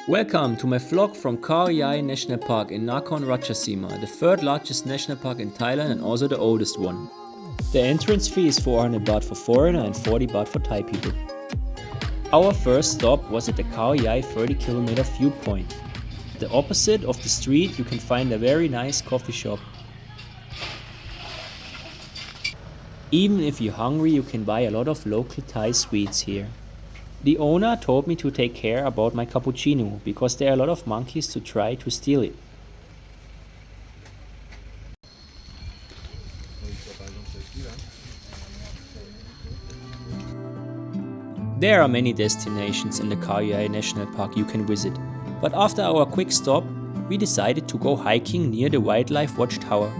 Welcome to my vlog from Khao Yai Nationalpark in Nakhon Ratchasima, the third largest national park in Thailand and also the oldest one. The entrance fee is 400 baht for foreigner and 40 baht for Thai people. Our first stop was at the Khao Yai 30-kilometer viewpoint. At the opposite of the street you can find a very nice coffee shop. Even if you're hungry, you can buy a lot of local Thai sweets here. The owner told me to take care about my cappuccino because there are a lot of monkeys to try to steal it. There are many destinations in the Khao Yai National Park you can visit, but after our quick stop, we decided to go hiking near the wildlife watchtower.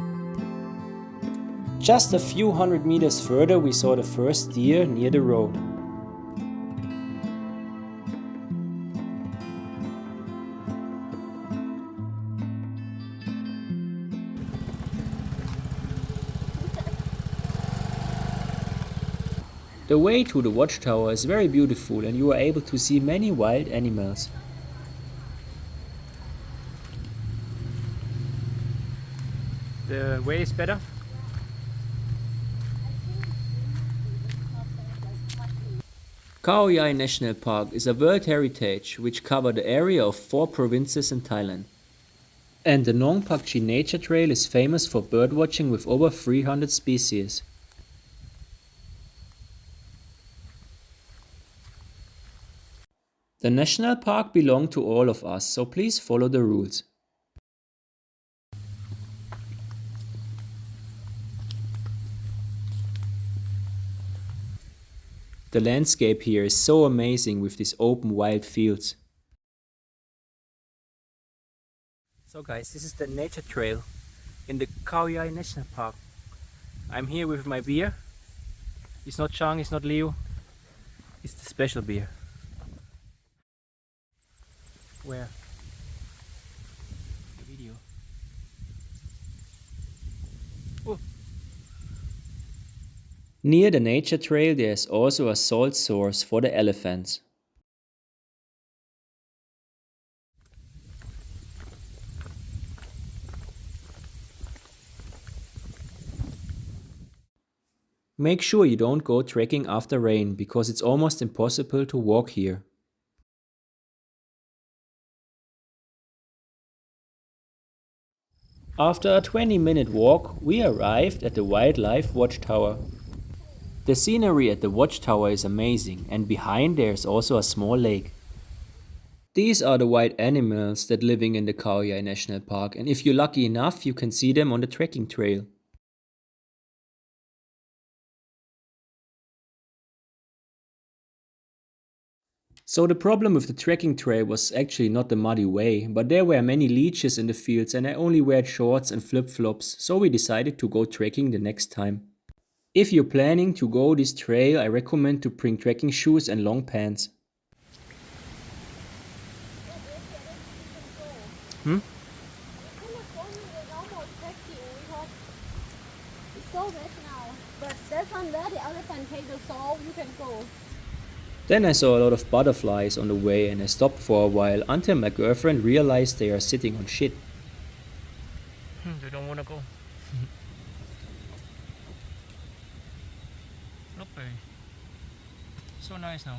Just a few hundred meters further we saw the first deer near the road. The way to the watchtower is very beautiful and you are able to see many wild animals. The way is better. Khao Yai National Park is a World Heritage which covers the area of 4 provinces in Thailand. And the Nong Pakchi Nature Trail is famous for birdwatching with over 300 species. The national park belongs to all of us, so please follow the rules. The landscape here is so amazing with these open wild fields. So guys, this is the nature trail in the Khao Yai National Park. I'm here with my beer. It's not Chang, it's not Liu. It's the special beer. Where? The video. Oh. Near the nature trail there is also a salt source for the elephants. Make sure you don't go trekking after rain because it's almost impossible to walk here. After a 20-minute walk, we arrived at the wildlife watchtower. The scenery at the watchtower is amazing and behind there is also a small lake. These are the wild animals that living in the Khao Yai National Park, and if you're lucky enough you can see them on the trekking trail. So the problem with the trekking trail was actually not the muddy way, but there were many leeches in the fields and I only wear shorts and flip-flops, so we decided to go trekking the next time. If you're planning to go this trail, I recommend to bring trekking shoes and long pants. Hmm? It's so wet now, but there's one where the elephant take the salt, you can go. Then I saw a lot of butterflies on the way and I stopped for a while until my girlfriend realized they are sitting on shit. They don't want to go. Look, baby. So nice now.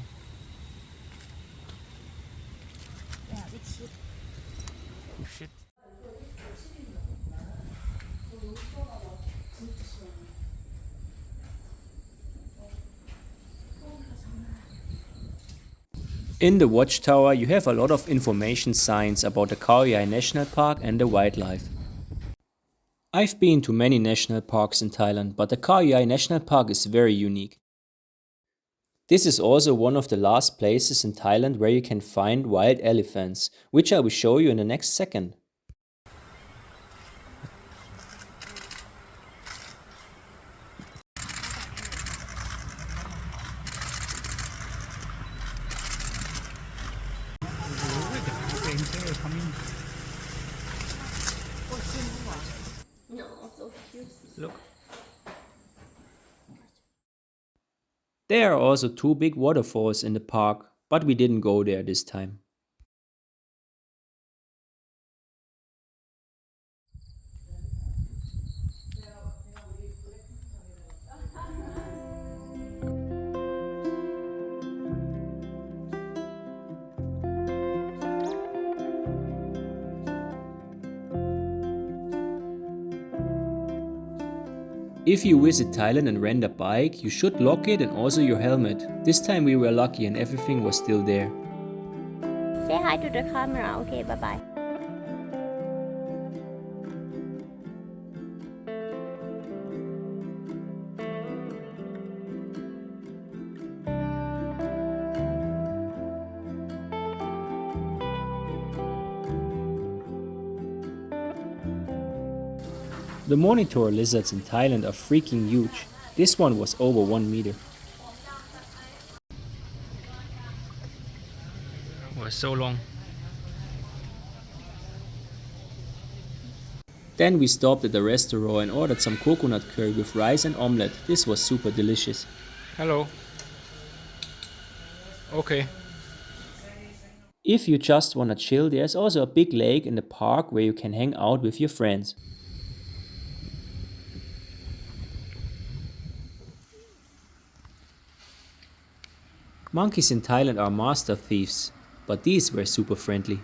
Yeah, it's shit. Oh, shit. In the watchtower you have a lot of information signs about the Khao Yai National Park and the wildlife. I've been to many national parks in Thailand, but the Khao Yai National Park is very unique. This is also one of the last places in Thailand where you can find wild elephants, which I will show you in the next second. No, so cute. Look. There are also 2 big waterfalls in the park, but we didn't go there this time. If you visit Thailand and rent a bike, you should lock it and also your helmet. This time we were lucky and everything was still there. Say hi to the camera. Okay, bye bye. The monitor lizards in Thailand are freaking huge. This one was over 1 meter. Was so long. Then we stopped at the restaurant and ordered some coconut curry with rice and omelette. This was super delicious. Hello. Okay. If you just wanna chill, there's also a big lake in the park where you can hang out with your friends. Monkeys in Thailand are master thieves, but these were super friendly.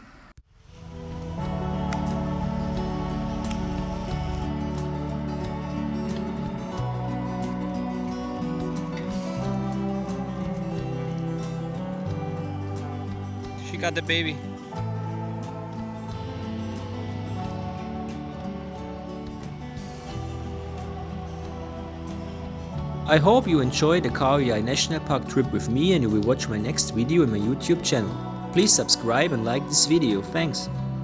She got the baby. I hope you enjoyed the Khao Yai Nationalpark trip with me and you will watch my next video in my YouTube channel. Please subscribe and like this video, thanks!